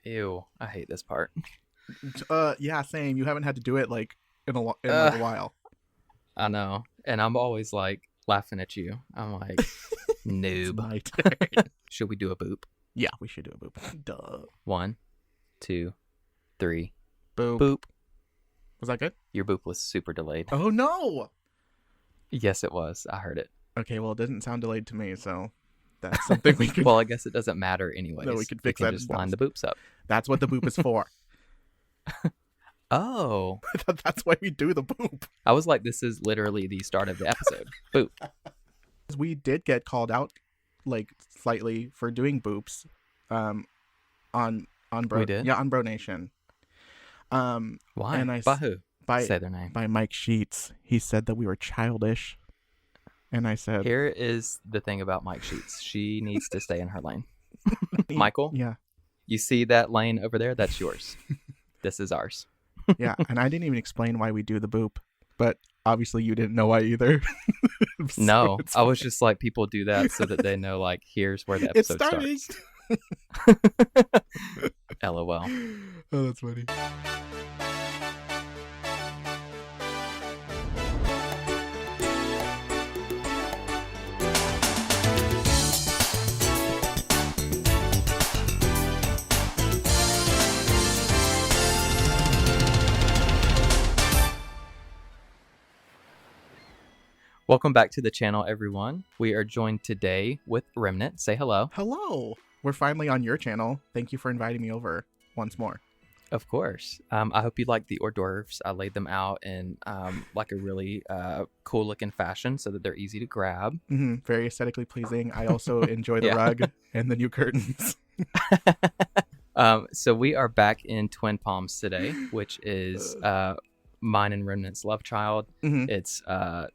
Ew, I hate this part. Yeah, same. You haven't had to do it like in like a while. I know. And I'm always like laughing at you. I'm like, It's noob. my turn. Should we do a boop? Yeah, we should do a boop. Duh. 1, 2, 3. Boop. Boop. Was that good? Your boop was super delayed. Oh no. Yes, it was. I heard it. Okay, well, it didn't sound delayed to me, so that's something we could. Well, I guess it doesn't matter anyways. No, we could fix that just in line the boops up. That's what the boop is for. Oh. That's why we do the boop. I was like, this is literally the start of the episode. Boop. We did get called out, like, slightly for doing boops, on Bro. We did? Yeah, on Bro Nation. Why? And By who? by Say their name. by Mike Sheets. He said that we were childish, and I said, Here is the thing about Mike Sheets. She needs to stay in her lane. Michael, yeah, you see that lane over there? That's yours. This is ours. yeah. And I didn't even explain why we do the boop, but obviously you didn't know why either. So No, it's I was just like, people do that so that they know, like, here's where the It's episode starting. starts. LOL. Oh, that's funny. Welcome back to the channel, everyone. We are joined today with Remnant. Say hello. Hello. We're finally on your channel. Thank you for inviting me over once more. Of course. I hope you like the hors d'oeuvres. I laid them out in like a really cool looking fashion so that they're easy to grab. Very aesthetically pleasing. I also enjoy the Yeah. rug and the new curtains. So we are back in Twin Palms today, which is mine and Remnant's love child. Mhm. It's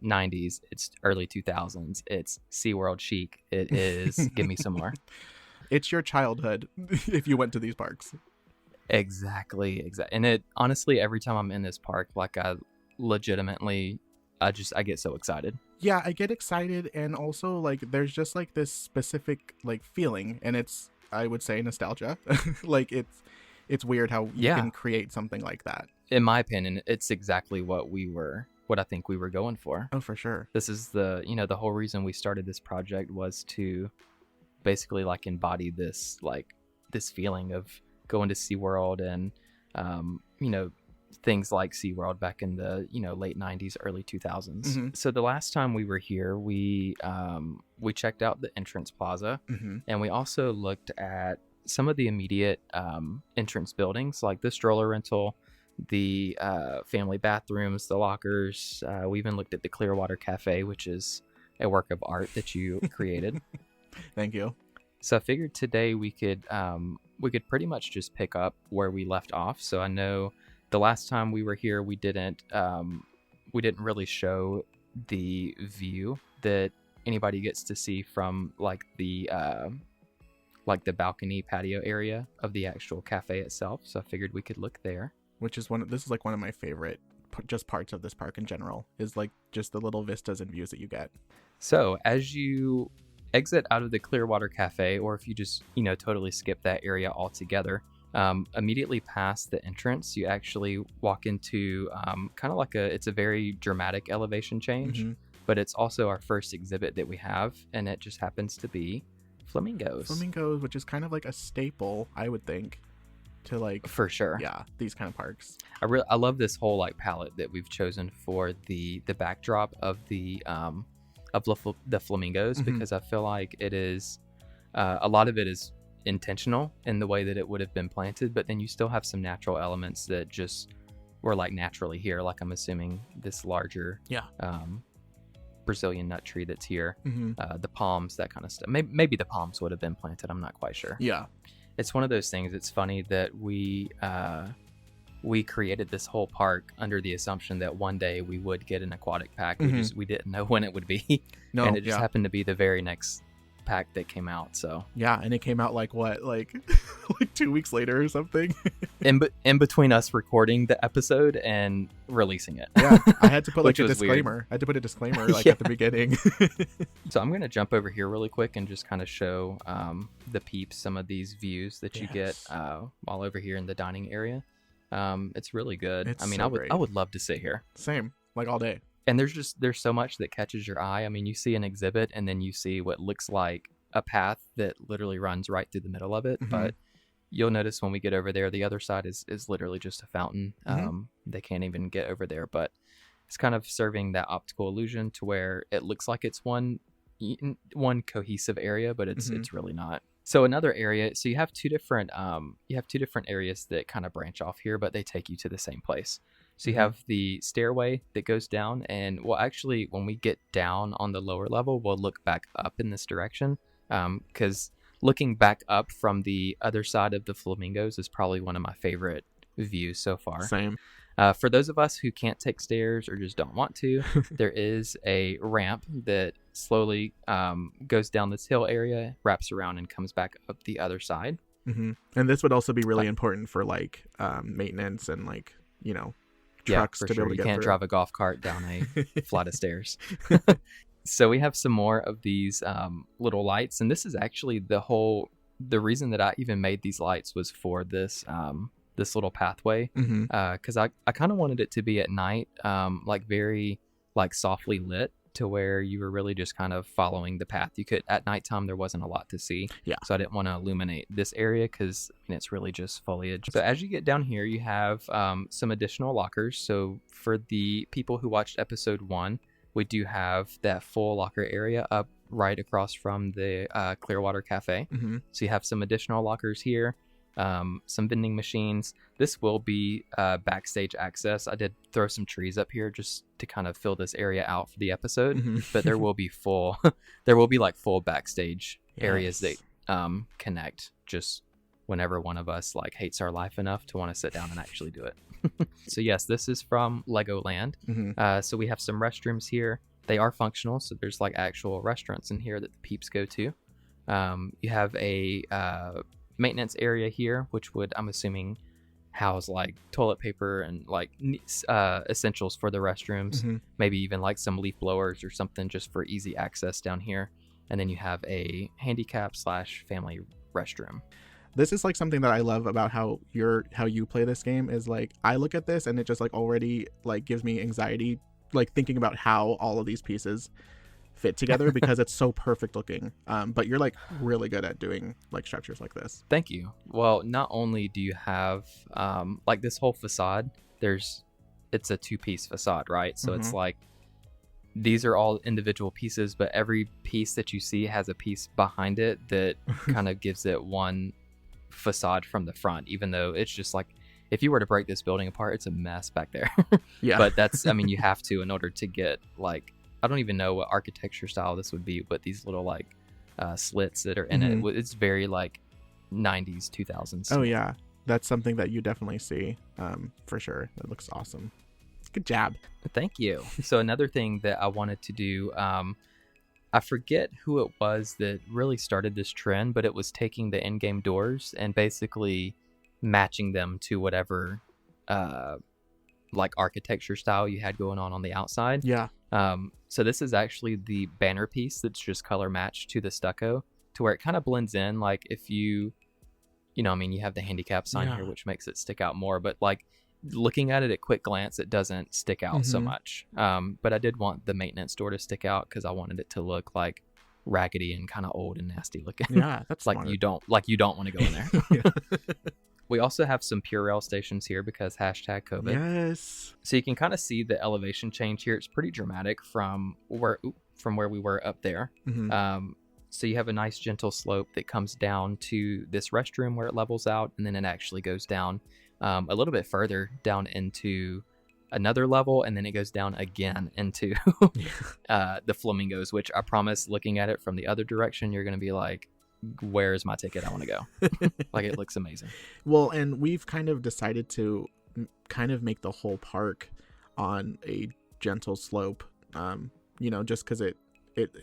90s. It's early 2000s. It's SeaWorld chic. It is Give Me Some More. It's your childhood if you went to these parks. Exactly. And it honestly, every time I'm in this park, like I legitimately, I get so excited. Yeah, I get excited, and also like there's just like this specific like feeling, and it's, I would say, nostalgia. Like it's weird how you can create something like that. In my opinion, it's exactly what I think we were going for. Oh, for sure. This is the whole reason we started this project was to basically like embody this feeling of going to SeaWorld and things like SeaWorld back in the late 90s, early 2000s. Mm-hmm. So the last time we were here, we checked out the entrance plaza, Mm-hmm. and we also looked at some of the immediate entrance buildings, like the stroller rental, the family bathrooms, the lockers. We even looked at the Clearwater Cafe, which is a work of art that you created. Thank you. So I figured today we could pretty much just pick up where we left off. So I know the last time we were here, we didn't really show the view that anybody gets to see from like the balcony patio area of the actual cafe itself. So I figured we could look there. Which is this is like one of my favorite just parts of this park in general, is like just the little vistas and views that you get. So as you exit out of the Clearwater Cafe, or if you just totally skip that area altogether, immediately past the entrance, you actually walk into kind of like it's a very dramatic elevation change. Mm-hmm. But it's also our first exhibit that we have, and it just happens to be flamingos. Flamingos, which is kind of like a staple, I would think, to like, For sure. yeah, these kind of parks. I love this whole like palette that we've chosen for the backdrop of the flamingos, Mm-hmm. because I feel like it is a lot of it is intentional in the way that it would have been planted, but then you still have some natural elements that just were like naturally here. Like I'm assuming this larger Brazilian nut tree that's here, Mm-hmm. the palms, that kind of stuff. Maybe the palms would have been planted. I'm not quite sure. Yeah. It's one of those things. It's funny that we created this whole park under the assumption that one day we would get an aquatic pack. Mm-hmm. We didn't know when it would be. No, and it just happened to be the very next pack that came out. So yeah, and it came out like what, like like 2 weeks later or something. in between us recording the episode and releasing it. Yeah, I had to put like a disclaimer. Weird. I had to put a disclaimer like at the beginning. So I'm gonna jump over here really quick and just kind of show the peeps some of these views that you get while over here in the dining area. It's really good. It's I mean, so I would love to sit here. Same, like all day. And there's so much that catches your eye. I mean, you see an exhibit and then you see what looks like a path that literally runs right through the middle of it. But you'll notice when we get over there, the other side is literally just a fountain. They can't even get over there, but it's kind of serving that optical illusion to where it looks like it's one cohesive area, but it's really not. So another area, so you have two different areas that kind of branch off here, but they take you to the same place. So you have the stairway that goes down, and well, actually, when we get down on the lower level, we'll look back up in this direction, because looking back up from the other side of the flamingos is probably one of my favorite views so far. Same. For those of us who can't take stairs or just don't want to, there is a ramp that slowly goes down this hill area, wraps around, and comes back up the other side. And this would also be really important for like maintenance and like, you know, trucks to be able to you get can't through. drive a golf cart down a flight of stairs. So we have some more of these little lights, and this is actually the reason that I even made these lights was for this this little pathway, because I kind of wanted it to be at night, like very like softly lit, to where you were really just kind of following the path. You could, at nighttime there wasn't a lot to see, so I didn't want to illuminate this area because it's really just foliage. So as you get down here, you have some additional lockers. So for the people who watched episode 1, we do have that full locker area up right across from the Clearwater Cafe. So you have some additional lockers here, some vending machines. This will be backstage access. I did throw some trees up here just to kind of fill this area out for the episode, but there will be full backstage areas that connect just whenever one of us like hates our life enough to want to sit down and actually do it. So yes, this is from Legoland. So we have some restrooms here. They are functional, so there's like actual restaurants in here that the peeps go to. You have a maintenance area here, which would, I'm assuming, house like toilet paper and like essentials for the restrooms, maybe even like some leaf blowers or something just for easy access down here. And then you have a handicap / family restroom. This is like something that I love about how you play this game is like, I look at this and it just like already like gives me anxiety, like thinking about how all of these pieces fit together because it's so perfect looking. But you're like really good at doing like structures like this. Thank you. Well, not only do you have like this whole facade, it's a 2-piece facade, right? So it's like these are all individual pieces, but every piece that you see has a piece behind it that kind of gives it one facade from the front, even though it's just like, if you were to break this building apart, it's a mess back there. But that's, I mean, you have to in order to get like, I don't even know what architecture style this would be, but these little like slits that are in it, it's very like 90s 2000s. Oh yeah, that's something that you definitely see for sure. That looks awesome. Good job. Thank you. So another thing that I wanted to do, I forget who it was that really started this trend, but it was taking the in-game doors and basically matching them to whatever like architecture style you had going on the outside. So this is actually the banner piece that's just color matched to the stucco, to where it kind of blends in. Like if you know, I mean, you have the handicap sign here, which makes it stick out more, but like looking at it at quick glance, it doesn't stick out so much. But I did want the maintenance door to stick out because I wanted it to look like raggedy and kind of old and nasty looking. Yeah, that's like smart. you don't want to go in there. We also have some Purell stations here because #COVID. Yes. So you can kind of see the elevation change here. It's pretty dramatic from where we were up there. So you have a nice gentle slope that comes down to this restroom where it levels out, and then it actually goes down a little bit further down into another level, and then it goes down again into the flamingos, which I promise, looking at it from the other direction, you're going to be like, where is my ticket? I want to go. Like, it looks amazing. Well, and we've kind of decided to kind of make the whole park on a gentle slope, you know, just because it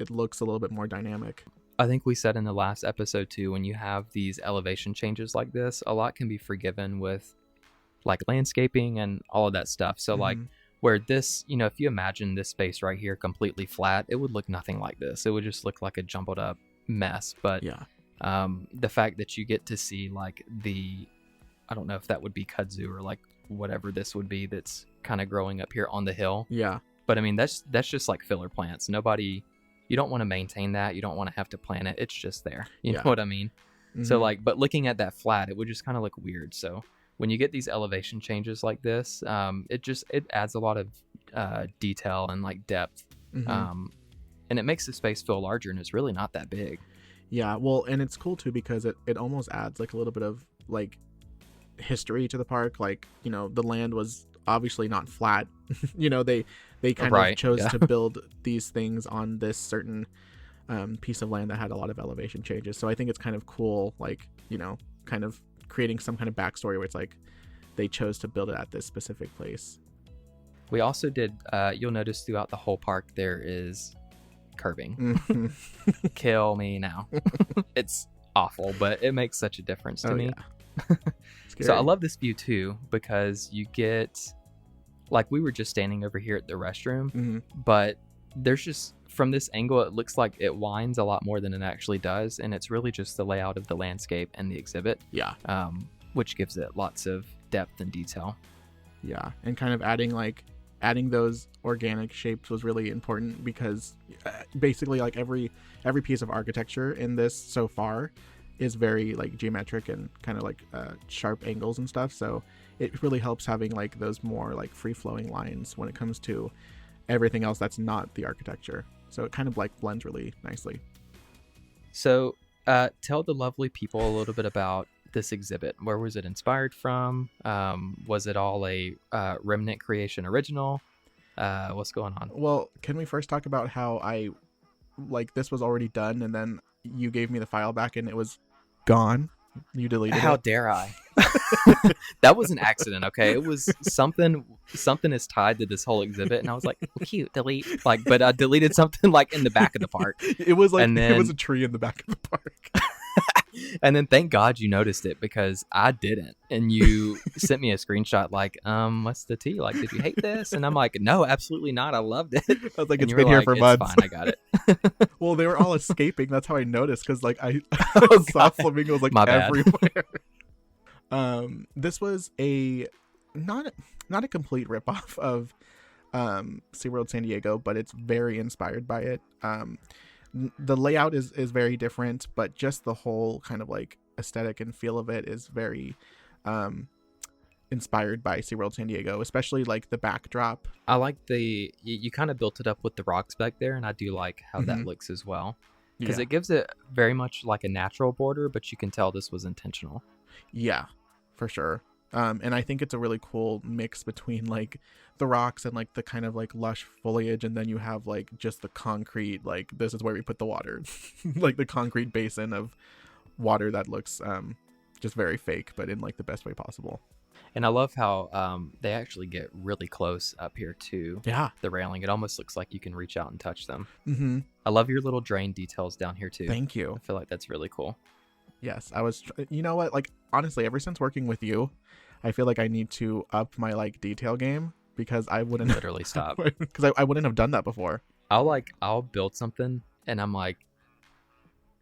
looks a little bit more dynamic. I think we said in the last episode too, when you have these elevation changes like this, a lot can be forgiven with like landscaping and all of that stuff. So like Mm-hmm. where this, if you imagine this space right here completely flat, it would look nothing like this. It would just look like a jumbled up mess. But Yeah. the fact that you get to see like I don't know if that would be kudzu or like whatever this would be that's kind of growing up here on the hill. Yeah. But I mean, that's just like filler plants. You don't want to maintain that. You don't want to have to plant it. It's just there. You know what I mean? Mm-hmm. So like, but looking at that flat, it would just kind of look weird. So when you get these elevation changes like this, it adds a lot of detail and like depth. Mm-hmm. And it makes the space feel larger, and it's really not that big. Yeah, well, and it's cool too because it almost adds like a little bit of like history to the park. Like, the land was obviously not flat. They kind of chose to build these things on this certain piece of land that had a lot of elevation changes. So I think it's kind of cool, like, kind of creating some kind of backstory where it's like they chose to build it at this specific place. We also did, you'll notice throughout the whole park, there is curbing. Mm-hmm. Kill me now. It's awful, but it makes such a difference to me. Yeah. So I love this view too, because you get, like, we were just standing over here at the restroom, Mm-hmm. but there's just, from this angle, it looks like it winds a lot more than it actually does. And it's really just the layout of the landscape and the exhibit. Yeah. Which gives it lots of depth and detail. Yeah. And kind of adding those organic shapes was really important because basically like every piece of architecture in this so far is very like geometric and kind of like sharp angles and stuff. So it really helps having like those more like free flowing lines when it comes to everything else that's not the architecture. So it kind of like blends really nicely. So tell the lovely people a little bit about this exhibit. Where was it inspired from? Was it all a Remnant Creation original? What's going on? Well, can we first talk about how this was already done and then you gave me the file back and it was gone? You deleted How it. dare I? That was an accident, okay? It was something is tied to this whole exhibit, and I was like, cute, delete. Like, but I deleted something like in the back of the park. It was like, and then, it was a tree in the back of the park. And then thank God you noticed it because I didn't. And you sent me a screenshot like, what's the tea? Like, did you hate this? And I'm like, no, absolutely not. I loved it. I was like, and it's been here for months. It's fine, I got it. Well, they were all escaping. That's how I noticed because like I Oh, saw God. flamingos like My bad. everywhere. This was not a complete ripoff of SeaWorld San Diego, but it's very inspired by it. The layout is very different, but just the whole kind of like aesthetic and feel of it is very inspired by SeaWorld San Diego, especially like the backdrop. I like you kind of built it up with the rocks back there, and I do like how that looks as well. Because it gives it very much like a natural border, but you can tell this was intentional. Yeah, for sure. And I think it's a really cool mix between like the rocks and like the kind of like lush foliage, and then you have like just the concrete, like this is where we put the water, like the concrete basin of water that looks just very fake, but in like the best way possible. And I love how they actually get really close up here to the railing. It almost looks like you can reach out and touch them. Mm-hmm. I love your little drain details down here too. Thank you. I feel like that's really cool. Yes, you know what? Like honestly, ever since working with you, I feel like I need to up my like detail game because I wouldn't literally stop. Because I wouldn't have done that before. I'll build something and I'm like,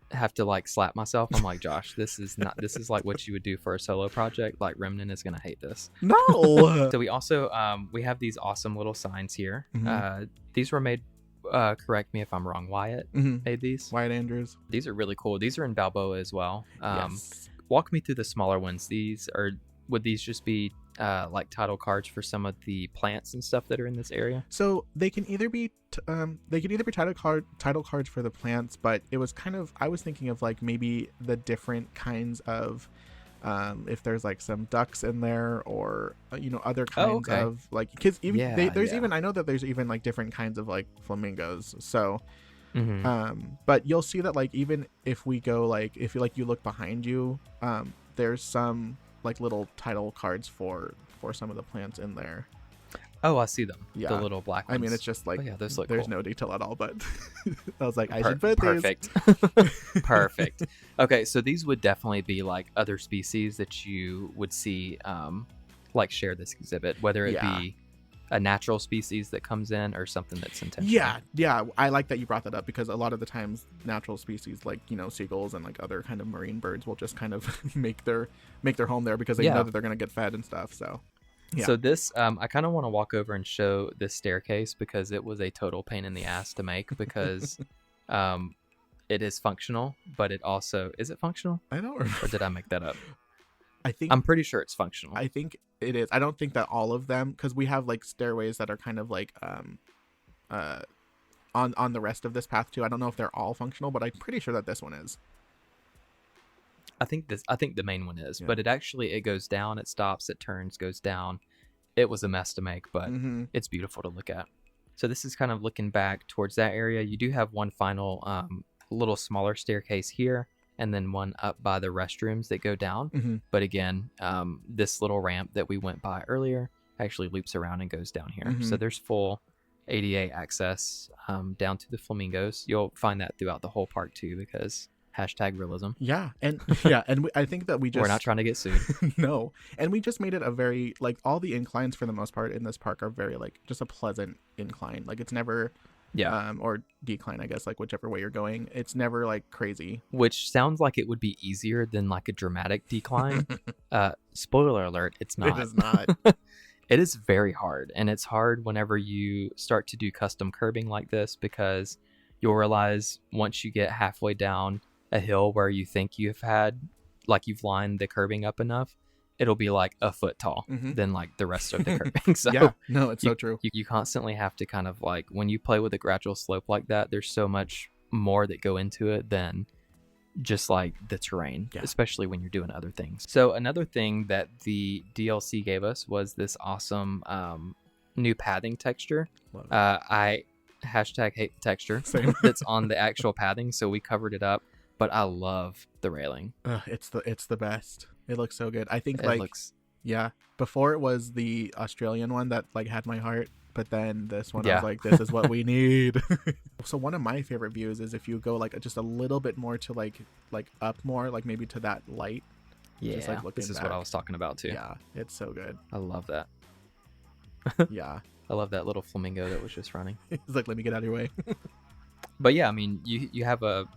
have to like slap myself. I'm like, Josh, this is like what you would do for a solo project. Like Remnant is gonna hate this. No. So we also we have these awesome little signs here. These were made, correct me if I'm wrong, Wyatt made these. Wyatt Andrews. These are really cool. These are in Balboa as well. Yes. Walk me through the smaller ones. Would these just be like title cards for some of the plants and stuff that are in this area? So they can either be title cards for the plants, but it was kind of, I was thinking of like maybe the different kinds of if there's like some ducks in there or other kinds of like, because even even, I know that there's even like different kinds of like flamingos. So but you'll see that like even if we go like if you look behind you, there's some like little title cards for some of the plants in there. Oh, I see them. Yeah. The little black ones. I mean, it's just like, oh, yeah, those look there's cool. no detail at all, but I was like, I should put Perfect. these. Perfect. Okay, so these would definitely be like other species that you would see like share this exhibit, whether it be a natural species that comes in or something that's intentional. Yeah, I like that you brought that up, because a lot of the times natural species like, you know, seagulls and like other kind of marine birds will just kind of make their home there because they know that they're going to get fed and stuff. So yeah. So this, I kind of want to walk over and show this staircase because it was a total pain in the ass to make, because it is functional, but it also, is it functional? I don't remember. Or did I make that up? I'm pretty sure it's functional. I think it is. I don't think that all of them, because we have like stairways that are kind of like on the rest of this path too. I don't know if they're all functional, but I'm pretty sure that this one is. I think the main one is, but it goes down, it stops, it turns, goes down. It was a mess to make, but it's beautiful to look at. So this is kind of looking back towards that area. You do have one final little smaller staircase here, and then one up by the restrooms that go down. But again, this little ramp that we went by earlier actually loops around and goes down here. So there's full ADA access down to the flamingos. You'll find that throughout the whole park too, because #realism. I think that we're not trying to get sued. No, and we just made it a very, like, all the inclines for the most part in this park are very, like, just a pleasant incline. Like, it's never or decline, I guess, like whichever way you're going. It's never like crazy, which sounds like it would be easier than like a dramatic decline. Spoiler alert, it's not. It is not. It is very hard, and it's hard whenever you start to do custom curbing like this, because you'll realize once you get halfway down a hill where you think you've lined the curbing up enough, it'll be like a foot tall than like the rest of the curbing. So it's so true. You constantly have to kind of like, when you play with a gradual slope like that, there's so much more that go into it than just like the terrain, especially when you're doing other things. So another thing that the DLC gave us was this awesome new pathing texture. I hate the texture that's on the actual pathing, so we covered it up, but I love the railing. It's the best. It looks so good. I think before it was the Australian one that like had my heart, but then this one I was like, this is what we need. So one of my favorite views is if you go like just a little bit more to like up more, like maybe to that light. Just like looking this is back. What I was talking about too. Yeah, it's so good. I love that. Yeah. I love that little flamingo that was just running. He's like, let me get out of your way. But yeah, I mean, you have a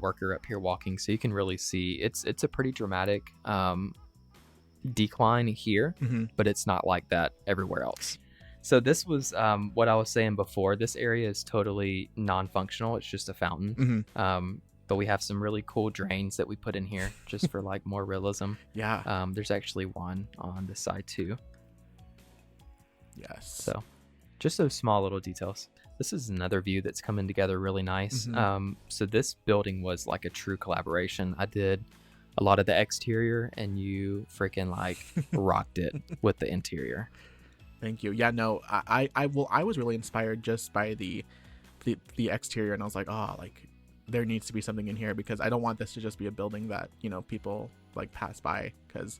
worker up here walking, so you can really see it's a pretty dramatic decline here, but it's not like that everywhere else. So this was what I was saying before. This area is totally non-functional. It's just a fountain. But we have some really cool drains that we put in here just for like more realism. Yeah. There's actually one on this side too. Yes. So just those small little details. This is another view that's coming together really nice. So this building was like a true collaboration. I did a lot of the exterior, and you freaking like rocked it with the interior. Thank you. Yeah, no, I was really inspired just by the exterior, and I was like, like there needs to be something in here, because I don't want this to just be a building that, you know, people like pass by, because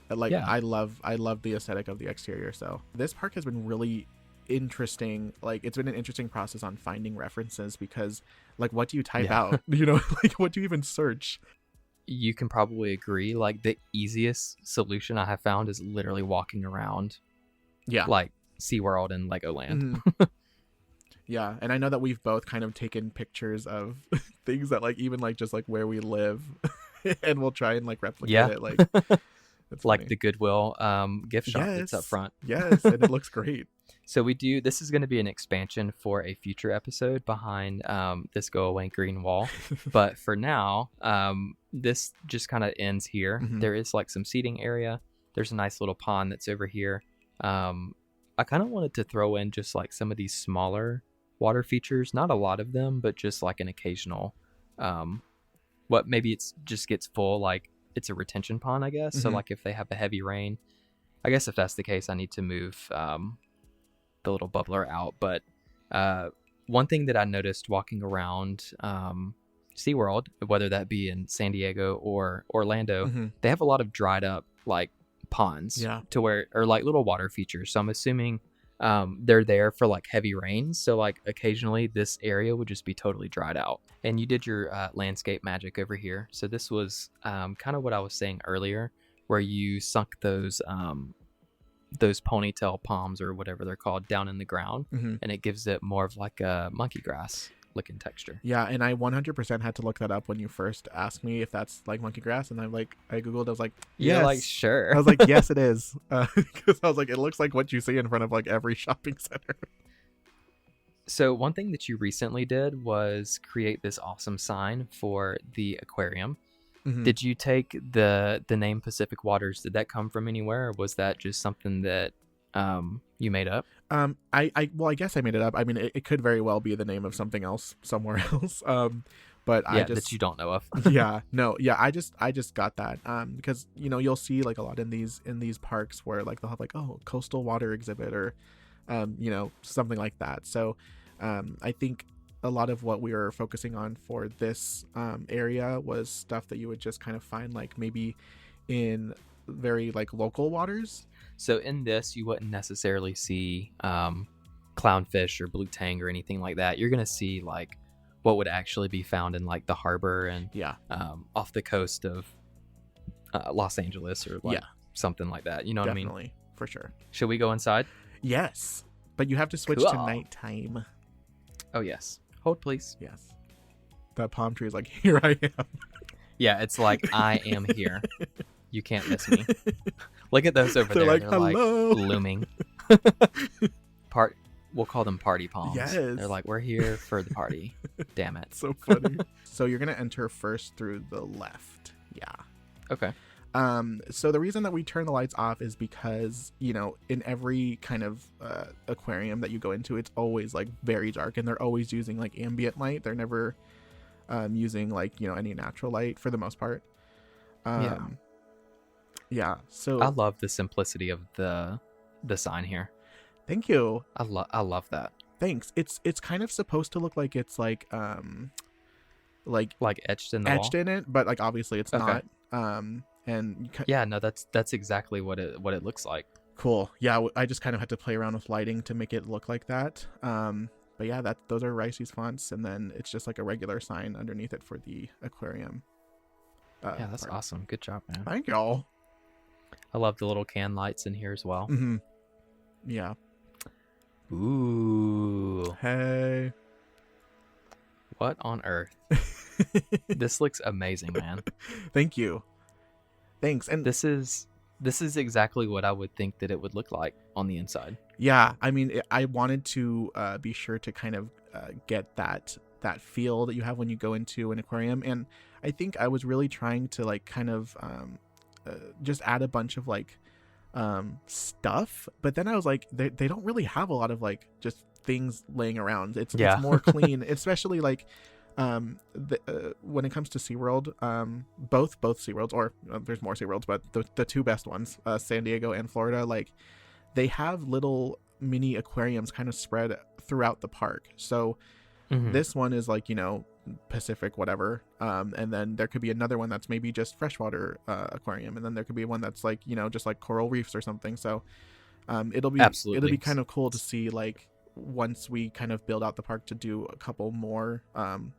like I love the aesthetic of the exterior. So this park has been really interesting. Like, it's been an interesting process on finding references, because like, what do you type out? You know, like, what do you even search? You can probably agree, like the easiest solution I have found is literally walking around like SeaWorld and Legoland. Yeah, and I know that we've both kind of taken pictures of things that like even like just like where we live and we'll try and like replicate it, like it's like funny. The Goodwill gift shop that's up front. Yes, and it looks great. So this is going to be an expansion for a future episode behind this go away green wall. But for now, this just kind of ends here. There is like some seating area. There's a nice little pond that's over here. I kind of wanted to throw in just like some of these smaller water features, not a lot of them, but just like an occasional, maybe it's just gets full, like it's a retention pond, I guess. So like if they have a heavy rain, I guess if that's the case, I need to move the little bubbler out. But one thing that I noticed walking around SeaWorld, whether that be in San Diego or Orlando, they have a lot of dried up like ponds Yeah. to where, or like little water features. So I'm assuming they're there for like heavy rains. So like occasionally this area would just be totally dried out. And you did your landscape magic over here. So this was kind of what I was saying earlier, where you sunk those ponytail palms or whatever they're called down in the ground, and it gives it more of like a monkey grass looking texture. Yeah, and I 100% had to look that up when you first asked me if that's like monkey grass, and I googled. I was like, yes. You're like, sure. I was like, yes, it is, because I was like, it looks like what you see in front of like every shopping center. So one thing that you recently did was create this awesome sign for the aquarium. Did you take the name Pacific Waters? Did that come from anywhere, or was that just something that you made up? I guess I made it up. I mean, it could very well be the name of something else somewhere else. But yeah, I just that you don't know of. I just got that because you'll see like a lot in these parks where like they'll have like, oh, coastal water exhibit or something like that. So I think a lot of what we were focusing on for this area was stuff that you would just kind of find like maybe in very like local waters. So in this, you wouldn't necessarily see clownfish or blue tang or anything like that. You're gonna see like what would actually be found in like the harbor and off the coast of Los Angeles or like something like that. You know what I mean? Definitely, for sure. Should we go inside? Yes, but you have to switch to nighttime. Oh yes. Hold please. Yes. That palm tree is like, here I am. Yeah, it's like, I am here. You can't miss me. Look at those over there. Like, they're hello. like looming. We'll call them party palms. Yes. They're like, we're here for the party. Damn it. So funny. So you're gonna enter first through the left. Yeah. Okay. So the reason that we turn the lights off is because, in every kind of aquarium that you go into, it's always like very dark, and they're always using like ambient light. They're never using like, any natural light for the most part. Yeah. So I love the simplicity of the sign here. Thank you. I love that. Thanks. It's kind of supposed to look like it's like etched in the etched wall? in it, but like obviously it's Okay. not. And yeah, no, that's exactly what it looks like. Cool. Yeah, I just kind of had to play around with lighting to make it look like that. But yeah, those are Ricey's fonts, and then it's just like a regular sign underneath it for the aquarium. Yeah, that's awesome. Good job, man. Thank y'all. I love the little can lights in here as well. Mm-hmm. Yeah. Ooh. Hey. What on earth? This looks amazing, man. Thank you. Thanks. And this is exactly what I would think that it would look like on the inside. Yeah, I mean, I wanted to be sure to kind of get that feel that you have when you go into an aquarium, and I think I was really trying to like kind of just add a bunch of like stuff, but then I was like, they don't really have a lot of like just things laying around. It's more clean, especially like when it comes to SeaWorld, both SeaWorlds, or there's more SeaWorlds, but the two best ones, San Diego and Florida, like they have little mini aquariums kind of spread throughout the park. So this one is like, Pacific whatever, and then there could be another one that's maybe just freshwater aquarium, and then there could be one that's like, just like coral reefs or something. So it'll be kind of cool to see, like, once we kind of build out the park, to do a couple more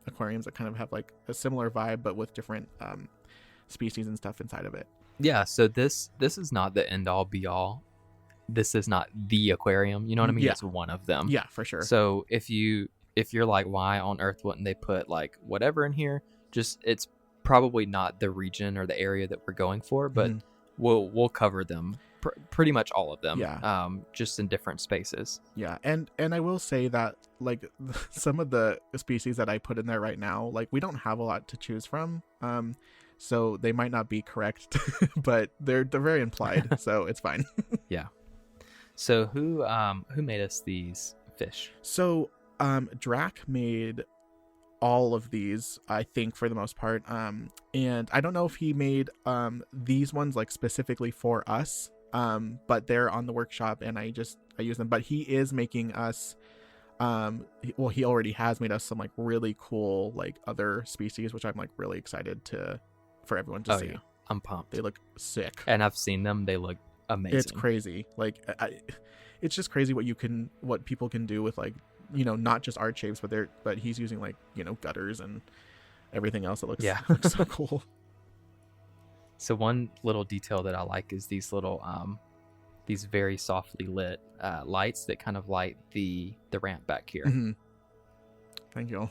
aquariums that kind of have like a similar vibe but with different species and stuff inside of it. Yeah, so this is not the end all be all. This is not the aquarium, you know what I mean? Yeah. It's one of them. Yeah, for sure. So if you're like, why on earth wouldn't they put like whatever in here, just it's probably not the region or the area that we're going for, but we'll cover them, pretty much all of them. Yeah. Just in different spaces. Yeah, and I will say that like some of the species that I put in there right now, like we don't have a lot to choose from, so they might not be correct, but they're very implied, so it's fine. Yeah. So who made us these fish? So Drac made all of these, I think, for the most part, and I don't know if he made these ones like specifically for us, but they're on the workshop and I use them. But he is making us he already has made us some like really cool like other species, which I'm like really excited for everyone to see. Yeah. I'm pumped. They look sick. And I've seen them. They look amazing. It's crazy. Like, it's just crazy what people can do with, like, you know, not just art shapes, but he's using, like, you know, gutters and everything else that looks, looks so cool. So one little detail that I like is these little these very softly lit lights that kind of light the ramp back here. Mm-hmm. Thank you.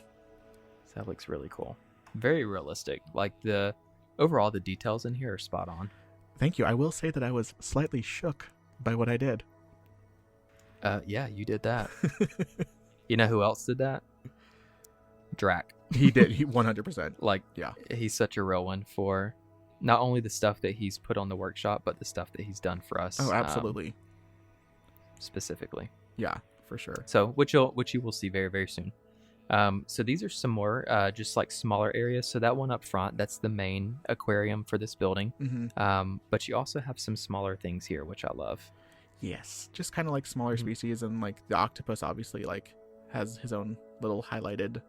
So that looks really cool. Very realistic. Like overall the details in here are spot on. Thank you. I will say that I was slightly shook by what I did. Yeah, you did that. You know who else did that? Drac. He did. He 100%. Like, yeah, he's such a real one for not only the stuff that he's put on the workshop, but the stuff that he's done for us. Oh, absolutely. Specifically. Yeah, for sure. So, which you will see very, very soon. So these are some more just like smaller areas. So that one up front, that's the main aquarium for this building. Mm-hmm. But you also have some smaller things here, which I love. Yes, just kind of like smaller species, and like the octopus obviously like has his own little highlighted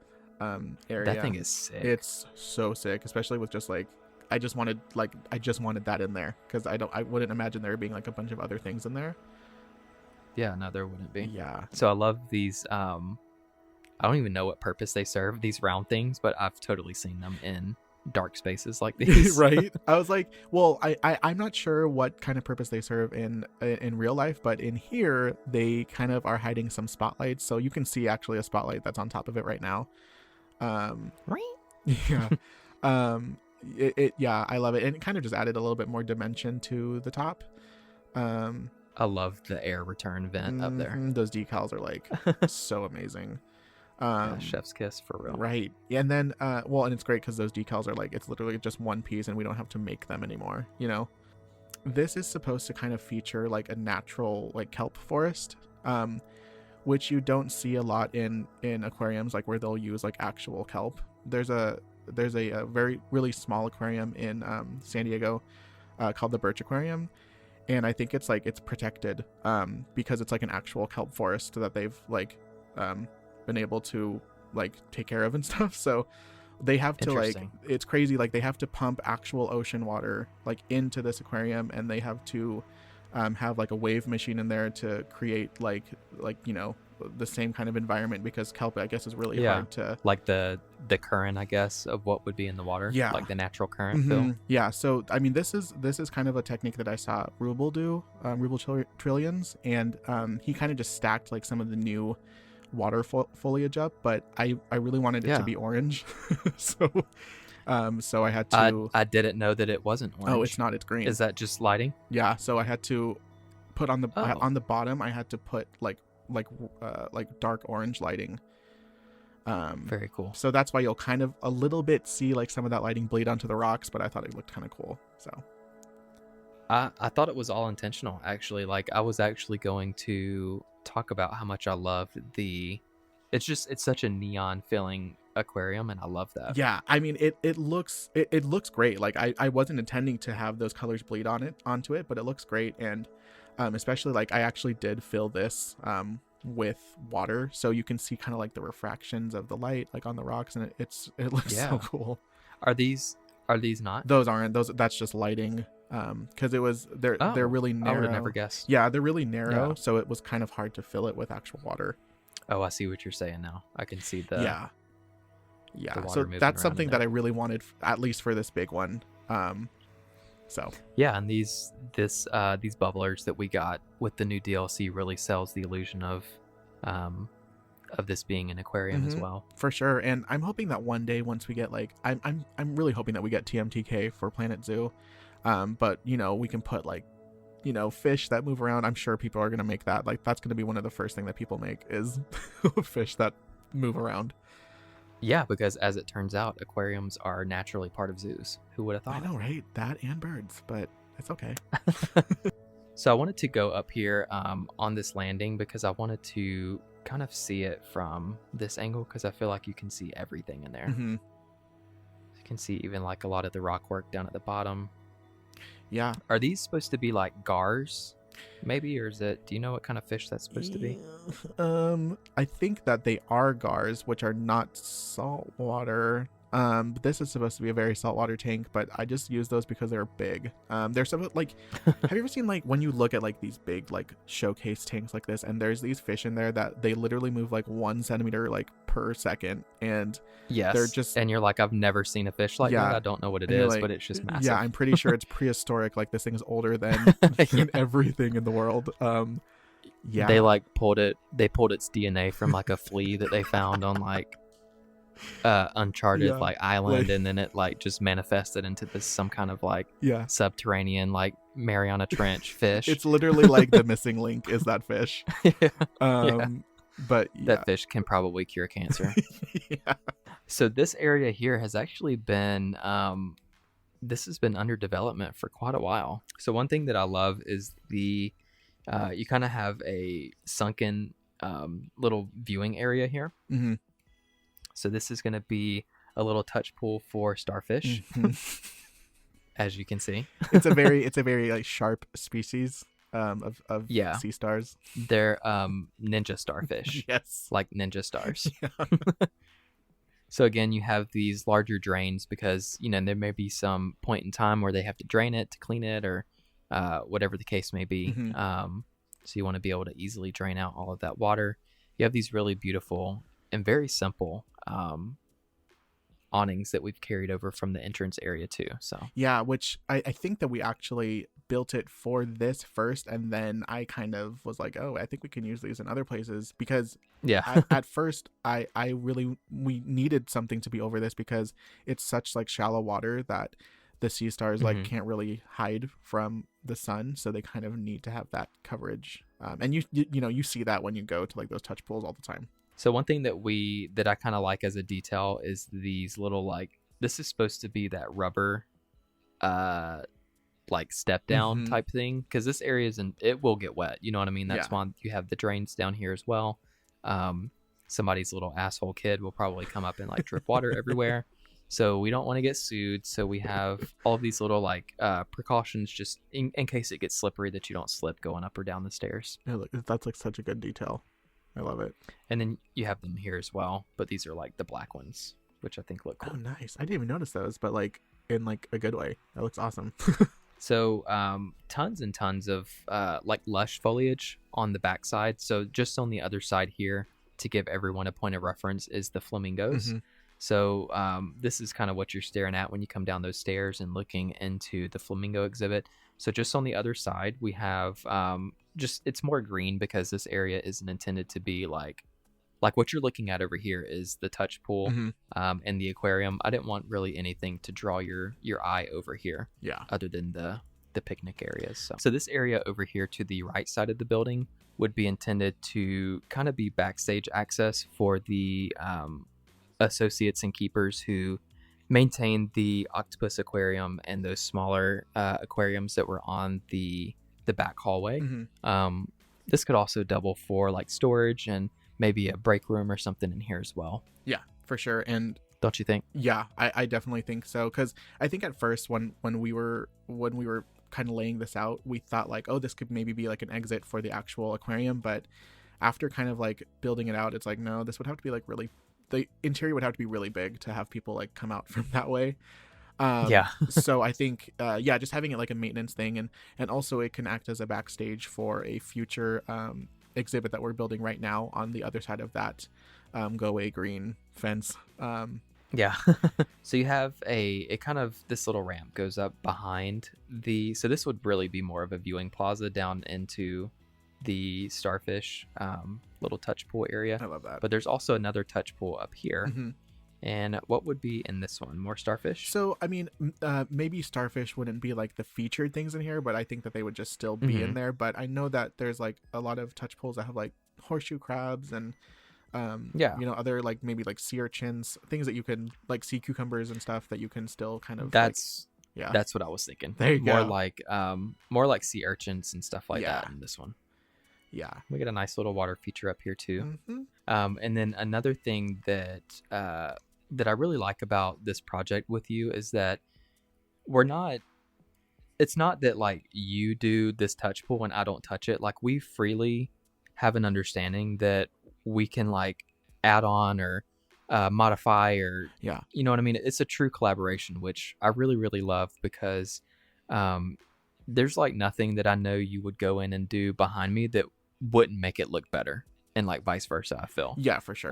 area. That thing is sick. It's so sick, especially with just like I just wanted that in there because I wouldn't imagine there being like a bunch of other things in there. Yeah, no, there wouldn't be. Yeah. So I love these. I don't even know what purpose they serve, these round things, but I've totally seen them in dark spaces like these. Right. I was like, well, I'm not sure what kind of purpose they serve in real life, but in here they kind of are hiding some spotlights, so you can see actually a spotlight that's on top of it right now. Yeah. Yeah, I love it, and it kind of just added a little bit more dimension to the top. I love the air return vent up there. Those decals are like so amazing. Yeah, chef's kiss for real. Right. And then and it's great because those decals are like, it's literally just one piece and we don't have to make them anymore, you know. This is supposed to kind of feature like a natural like kelp forest, which you don't see a lot in aquariums, like where they'll use like actual kelp. There's a very really small aquarium in San Diego called the Birch Aquarium, and I think it's protected because it's like an actual kelp forest that they've like been able to like take care of and stuff. So they have to like, it's crazy, like they have to pump actual ocean water like into this aquarium, and they have to have like a wave machine in there to create like you know the same kind of environment, because kelp I guess is really hard to like the current I guess of what would be in the water. Yeah, like the natural current feel. Yeah, so I mean this is kind of a technique that I saw Rubel do, Rubel Trillions, and he kind of just stacked like some of the new water foliage up, but I really wanted it to be orange. so I had to I didn't know that it wasn't orange. Oh, it's not, it's green. Is that just lighting? Yeah, so I had to put on the bottom, I had to put like dark orange lighting. Very cool. So that's why you'll kind of a little bit see like some of that lighting bleed onto the rocks, but I thought it looked kind of cool. So I thought it was all intentional, actually. Like I was actually going to talk about how much I love it's such a neon feeling aquarium, and I love that. Yeah, I mean it looks great. Like I wasn't intending to have those colors bleed onto it, but it looks great. And especially like I actually did fill this with water, so you can see kind of like the refractions of the light like on the rocks, and it looks so cool. Are these not? Those aren't. That's just lighting. Because they're really narrow. I would have never guessed. Yeah, they're really narrow, so it was kind of hard to fill it with actual water. Oh, I see what you're saying now. I can see the yeah. So that's something that I really wanted, at least for this big one. So yeah, and these bubblers that we got with the new DLC really sells the illusion of this being an aquarium as well. For sure. And I'm hoping that one day, once we get like I'm really hoping that we get TMTK for Planet Zoo. But you know, we can put like, you know, fish that move around. I'm sure people are going to make that. Like that's going to be one of the first thing that people make is fish that move around. Yeah, because as it turns out, aquariums are naturally part of zoos. Who would have thought? I know, right? That and birds, but it's okay. So I wanted to go up here on this landing because I wanted to kind of see it from this angle, because I feel like you can see everything in there. You can see even like a lot of the rock work down at the bottom. Yeah. Are these supposed to be like gars, maybe, or is it? Do you know what kind of fish that's supposed to be? I think that they are gars, which are not saltwater. But this is supposed to be a very saltwater tank, but I just use those because they're big. They're some like, have you ever seen like when you look at like these big like showcase tanks like this, and there's these fish in there that they literally move like 1 centimeter like per second, and Yes. they're just, and you're like, I've never seen a fish like that. Yeah. I don't know what it and you're is, like, but it's just massive. yeah, I'm pretty sure it's prehistoric. Like this thing is older than Yeah. everything in the world. Yeah, They like pulled its DNA from like a flea that they found on like uncharted Yeah, like island, like- and then it like just manifested into this some kind of like yeah. subterranean like Mariana Trench fish. It's literally like the missing link is that fish. Yeah. But yeah. That fish can probably cure cancer. Yeah. So this area here has actually been this has been under development for quite a while. So one thing that I love is the you kind of have a sunken little viewing area here. Mm-hmm. So this is going to be a little touch pool for starfish, as you can see. It's a very like sharp species of Yeah. sea stars. They're ninja starfish, Yes. like ninja stars. Yeah. So again, you have these larger drains because, you know, there may be some point in time where they have to drain it to clean it, or whatever the case may be. Mhm. So you want to be able to easily drain out all of that water. You have these really beautiful and very simple awnings that we've carried over from the entrance area too. So Yeah, which I think that we actually built it for this first, and then I kind of was like, oh, I think we can use these in other places, because yeah, at first we needed something to be over this because it's such like shallow water that the sea stars like Mhm. can't really hide from the sun, so they kind of need to have that coverage. And you see that when you go to like those touch pools all the time. So one thing that I kind of like as a detail is these little like, this is supposed to be that rubber like step down Mhm. type thing, because this area it will get wet, you know what I mean? That's Yeah. why you have the drains down here as well. Somebody's little asshole kid will probably come up and like drip water everywhere, so we don't want to get sued. So we have all of these little like precautions just in case it gets slippery, that you don't slip going up or down the stairs. Yeah, look, that's like such a good detail. I love it. And then you have them here as well, but these are like the black ones, which I think look cool. Oh, nice. I didn't even notice those, but like in like a good way. That looks awesome. So tons and tons of like lush foliage on the backside. So just on the other side here, to give everyone a point of reference, is the flamingos. Mhm. So this is kind of what you're staring at when you come down those stairs and looking into the flamingo exhibit. So just on the other side, we have just, it's more green because this area isn't intended to be like what you're looking at over here is the touch pool Mhm. and the aquarium. I didn't want really anything to draw your eye over here Yeah. other than the picnic areas. So this area over here to the right side of the building would be intended to kind of be backstage access for the associates and keepers who maintain the octopus aquarium and those smaller aquariums that were on the back hallway. Mhm. This could also double for like storage and maybe a break room or something in here as well. Yeah, for sure. And Don't you think? yeah, I definitely think so, because I think at first when we were kind of laying this out, we thought like, oh, this could maybe be like an exit for the actual aquarium, but after kind of like building it out, it's like, no, this would have to be like really, the interior would have to be really big to have people like come out from that way. Yeah. So I think just having it like a maintenance thing, and also it can act as a backstage for a future exhibit that we're building right now on the other side of that go away green fence. Yeah. So you have a kind of, this little ramp goes up behind so this would really be more of a viewing plaza down into the starfish little touch pool area. I love that. But there's also another touch pool up here. Mhm. And what would be in this one? More starfish? So I mean, maybe starfish wouldn't be like the featured things in here, but I think that they would just still be in Mhm. there. But I know that there's like a lot of touch pools that have like horseshoe crabs and Yeah. other like maybe like sea urchins, things that you can like sea cucumbers and stuff that you can still kind of That's yeah. that's what I was thinking. There you more go. like more like sea urchins and stuff like Yeah. that in this one. Yeah. We get a nice little water feature up here too. Mhm. And then another thing that that I really like about this project with you is that it's not that like you do this touch pool and I don't touch it. Like, we freely have an understanding that we can like add on or modify, or Yeah. you know what I mean. It's a true collaboration, which I really really love, because um, there's like nothing that I know you would go in and do behind me that wouldn't make it look better, and like vice versa, I feel. Yeah, for sure.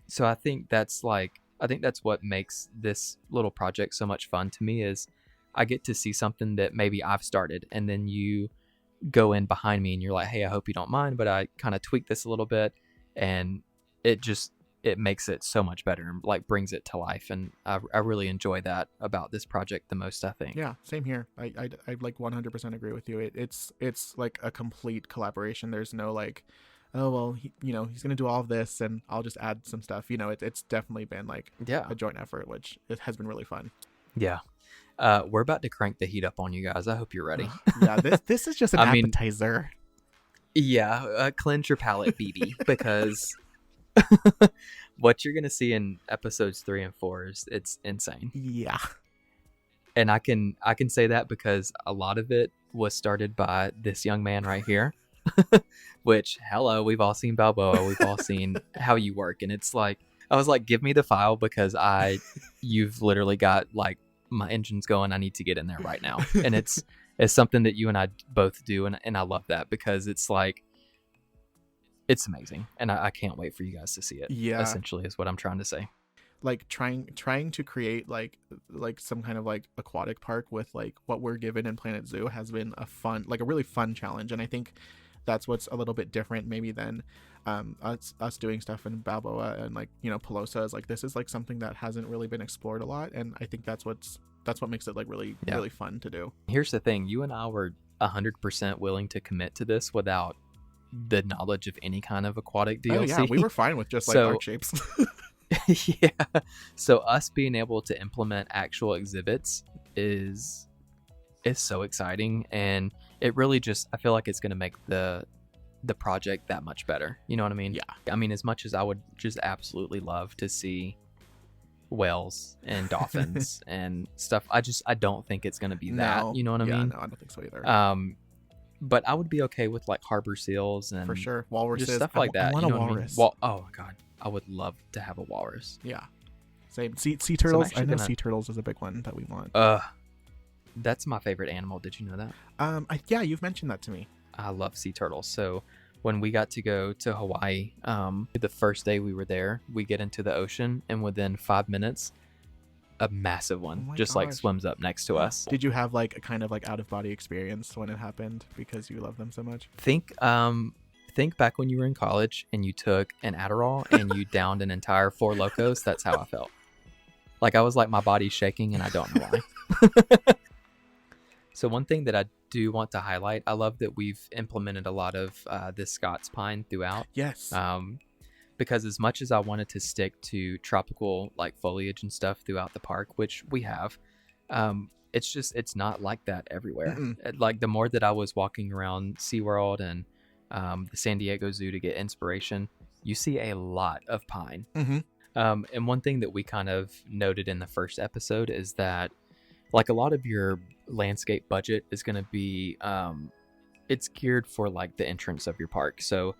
So I think that's what makes this little project so much fun to me, is I get to see something that maybe I've started, and then you go in behind me and you're like, hey, I hope you don't mind, but I kind of tweak this a little bit, and it just it makes it so much better, and like brings it to life. And I really enjoy that about this project the most, I think. Yeah, same here. I like 100% agree with you. It's like a complete collaboration. There's no like, oh well, he's gonna do all of this and I'll just add some stuff. It's definitely been like Yeah. a joint effort, which it has been really fun. Yeah. We're about to crank the heat up on you guys. I hope you're ready. Yeah, this is just an I mean, appetizer. Yeah, cleanse your palate, BB, because what you're gonna see in episodes 3 and 4 is it's insane. Yeah. And I can say that because a lot of it was started by this young man right here. Which, hello, we've all seen Balboa, we've all seen how you work, and it's like, I was like, give me the file, because you've literally got like my engine's going, I need to get in there right now. And it's something that you and I both do, and I love that, because it's like, it's amazing, and I can't wait for you guys to see it. Yeah, essentially is what I'm trying to say. Like trying to create like some kind of like aquatic park with like what we're given in Planet Zoo has been a really fun challenge, and I think that's what's a little bit different maybe than us doing stuff in Balboa and like Pelosa. Is like, this is like something that hasn't really been explored a lot, and I think that's what makes it like really really fun to do. Here's the thing, you and I were 100% willing to commit to this without the knowledge of any kind of aquatic DLC. Oh yeah, we were fine with just like art shapes. Yeah, so us being able to implement actual exhibits is so exciting, and it really just, I feel like it's going to make the project that much better. You know what I mean? Yeah. I mean, as much as I would just absolutely love to see whales and dolphins and stuff, I don't think it's going to be that. No. You know what I mean? No, I don't think so either. But I would be okay with like harbor seals and for sure walruses, just stuff like that. I want you know a walrus. What I mean? Oh my god, I would love to have a walrus. Yeah, same. Sea turtles. I know gonna... sea turtles is a big one that we want. That's my favorite animal. Did you know that? Yeah, you've mentioned that to me. I love sea turtles. So when we got to go to Hawaii, the first day we were there, we get into the ocean, and within 5 minutes, a massive one like swims up next to us. Did you have like a kind of like out of body experience when it happened because you love them so much? Think back when you were in college and you took an Adderall and you downed an entire Four Locos. That's how I felt. Like, I was like, my body's shaking and I don't know why. So one thing that I do want to highlight, I love that we've implemented a lot of this Scots pine throughout. Yes. Because as much as I wanted to stick to tropical like foliage and stuff throughout the park, which we have, it's not like that everywhere. Like, the more that I was walking around SeaWorld and the San Diego Zoo to get inspiration, you see a lot of pine. And one thing that we kind of noted in the first episode is that, like, a lot of your landscape budget is going to be it's geared for like the entrance of your park. So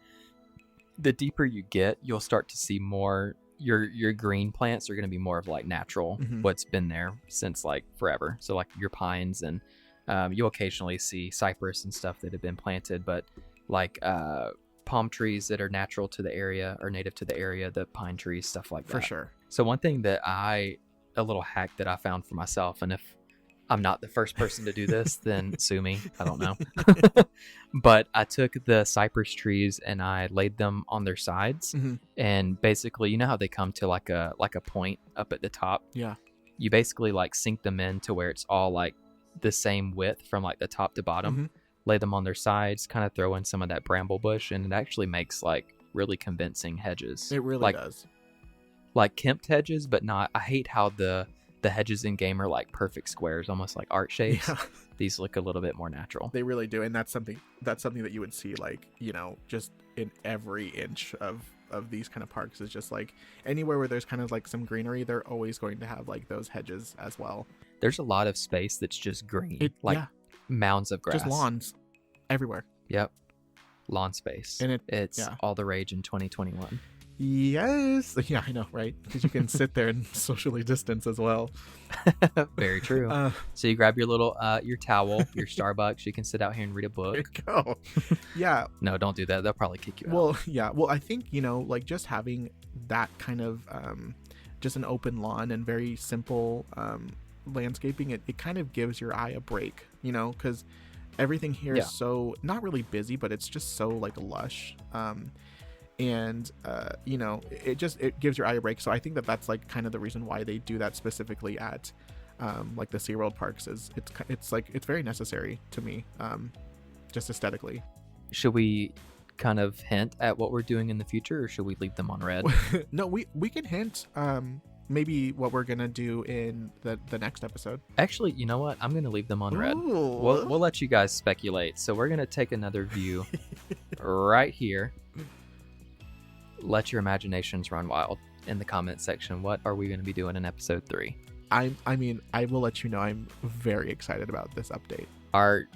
the deeper you get, you'll start to see more, your green plants are going to be more of like natural, what's been there since like forever. So like your pines, and you'll occasionally see cypress and stuff that have been planted, but like palm trees that are natural to the area or native to the area, the pine trees, stuff like that. For sure. So one thing that a little hack that I found for myself, and if I'm not the first person to do this, then sue me. I don't know. But I took the cypress trees and I laid them on their sides. And basically, you know how they come to like a point up at the top? Yeah. You basically like sink them in to where it's all like the same width from like the top to bottom. Lay them on their sides, kind of throw in some of that bramble bush, and it actually makes like really convincing hedges. It really does. Like kempt hedges, but not. I hate how the hedges in game are like perfect squares, almost like art shapes. Yeah. These look a little bit more natural. They really do, and that's something that you would see like, just in every inch of these kind of parks, is just like anywhere where there's kind of like some greenery, they're always going to have like those hedges as well. There's a lot of space that's just green, mounds of grass. Just lawns everywhere. Yep. Lawn space. And it's all the rage in 2021. Yes. Yeah, I know, right? Because you can sit there and socially distance as well. Very true. So you grab your little your towel, your Starbucks. You can sit out here and read a There you book. go. Yeah. No, don't do that. They'll probably kick you out. Well, yeah. Well, I think, like just having that kind of just an open lawn and very simple landscaping, it kind of gives your eye a break, because everything here is so not really busy, but it's just so like lush. And it gives your eye a break. So I think that's like kind of the reason why they do that specifically at like the SeaWorld parks. Is it's like it's very necessary to me, just aesthetically. Should we kind of hint at what we're doing in the future, or should we leave them on red? No, we can hint maybe what we're gonna do in the next episode. Actually, you know what? I'm gonna leave them on red. Ooh. We'll let you guys speculate. So we're gonna take another view right here. Let your imaginations run wild in the comment section. What are we going to be doing in episode 3? I mean, I will let you know I'm very excited about this update. Our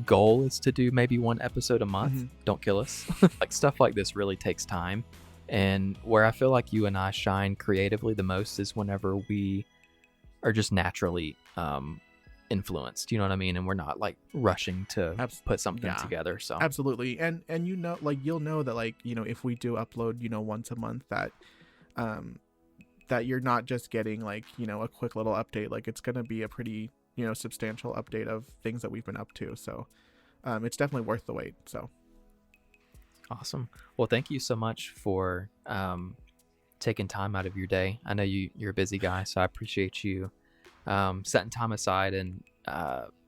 goal is to do maybe 1 episode a month. Mm-hmm. Don't kill us. Like stuff like this really takes time. And where I feel like you and I shine creatively the most is whenever we are just naturally influenced, you know what I mean? And we're not like rushing to put something together. So absolutely. And like you'll know that like, if we do upload, once a month, that that you're not just getting like, a quick little update. Like it's going to be a pretty, substantial update of things that we've been up to. So it's definitely worth the wait. So awesome. Well, thank you so much for taking time out of your day. I know you're a busy guy, so I appreciate you setting time aside and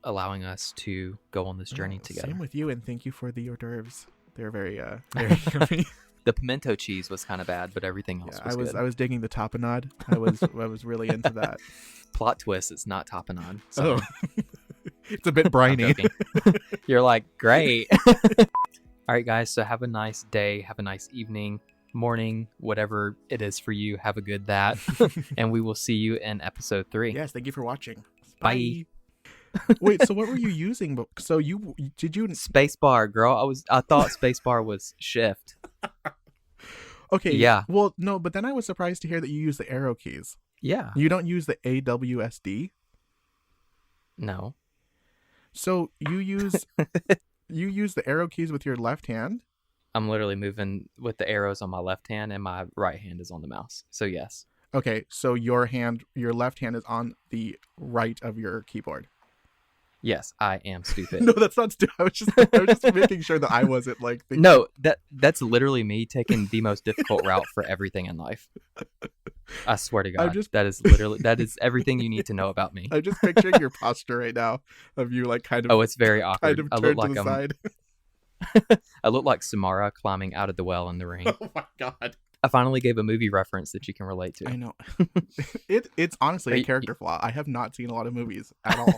allowing us to go on this journey together. Same with you, and thank you for the hors d'oeuvres. They're very very yummy. The pimento cheese was kind of bad, but everything else was good. I was digging the tapenade. I was really into that. Plot twist, it's not tapenade. So. Oh. It's a bit briny. You're like, great. All right, guys, so have a nice day, have a nice evening, morning, whatever it is for you. Have a good that. And we will see you in episode 3. Yes, thank you for watching. Bye. Wait, so what were you using? So did you spacebar, girl? I thought spacebar was shift. Okay. Yeah. Well, no, but then I was surprised to hear that you use the arrow keys. Yeah. You don't use the AWSD? No. So you use the arrow keys with your left hand? I'm literally moving with the arrows on my left hand and my right hand is on the mouse. So yes. Okay, so your left hand is on the right of your keyboard. Yes, I am stupid. No, that's not stupid. I was just making sure that I wasn't like thinking. No, that's literally me taking the most difficult route for everything in life. I swear to God, that is everything you need to know about me. I'm just picturing your posture right now of you like kind of. Oh, it's very awkward. Kind of turned to the side. I look like Samara climbing out of the well in the ring. Oh my God. I finally gave a movie reference that you can relate to. I know. It's honestly a character flaw. I have not seen a lot of movies at all.